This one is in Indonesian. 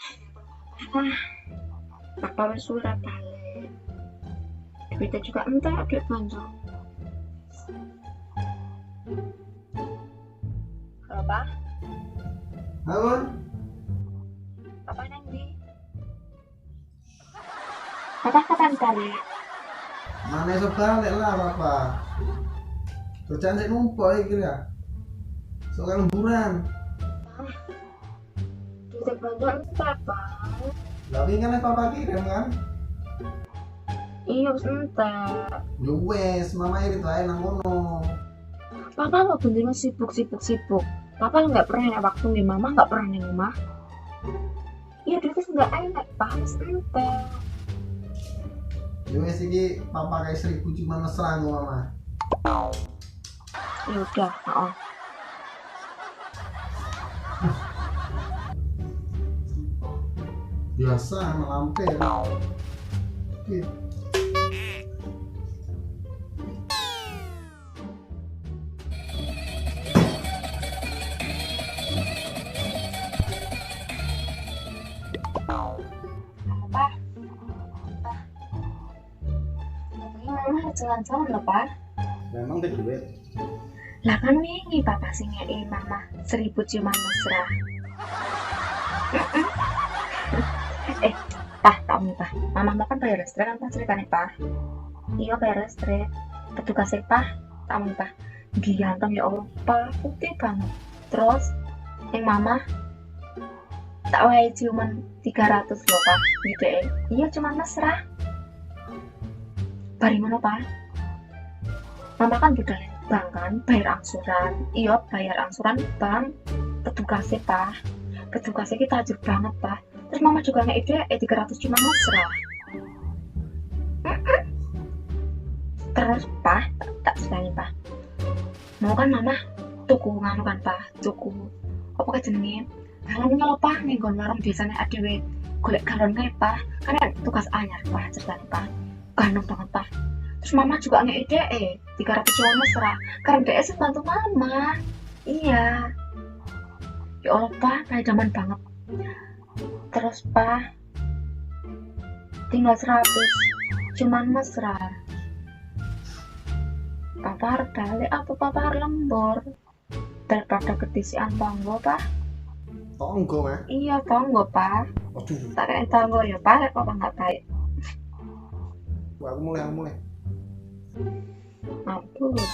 Ah, papa wis surat balik. Duitnya juga entek, duit belanja. Halo, Pak. Bangun, Papa nang ndi? Papa kapan balik? mana iso balik lah papa. Kerjaan sik numpuk iki ya. Soal lemburan. Duitnya belanja entek, Pak. Lah wingi kan papa kirim kan. Iya, wis entek. Ya wes, mama irit wae nang kono. Papa lo bener sibuk. Papa nggak pernah ada waktu nih, mama nggak pernah di rumah. Iya, duitnya nggak enak, Pak. Wis entek. Ya wes iki papa kayak 1000 cuma mesra kok mama. Ya udah, maaf. Biasa melampir. Oke. Apa? Katanya mama jalan-jalan loh, Pak. Memang ada duit. Lah kan wingi papa sing ngei mama 1000 ciuman mesra. Pak, tahu nih, Pak. Mama mau kan bayar listrik kan, Pak, ceritanya, Pak. Iya, bayar listrik. Petugasnya, Pak. Tahu nih, Pak. Ganteng ya Allah, Pak. Putih banget. Terus, yang mama tak wae ciuman 300 loh, Pak. Gitu ya. Iya, cuman mesra. Bari mana, Pak? Mama kan budal bank kan, bayar angsuran. Iya, bayar angsuran bank. Petugasnya, Pak. Petugasnya kita tajir banget, Pak. Terus mama juga nggak ide 300 cuma mesra. Terus, Pak, tak sekali, Pak. Mau kan mama tuku nganu kan, Pak. Tuku apa kan jenenge? Galonnya lho, Pak. Ning nggon warung biasanya adewe golek galon kae, Pak. Kan tugas anyar, Pak, ceritanya, Pak. Ganteng banget, Pak. Terus mama juga nggak ide 300 cuma mesra. Karena dia sih bantu mama. Iya. Ya Allah, Pak, kayak zaman banget. Terus, Pak, tinggal 100 cuman mesra. Papa harus balik apa papa harus lembur daripada ketisian tonggo, Pak. Tonggo ya. Iya, tonggo, Pak. Aduh, Tak kayak tonggo ya, Pak. Papa nggak baik. aku mulai. Mampus.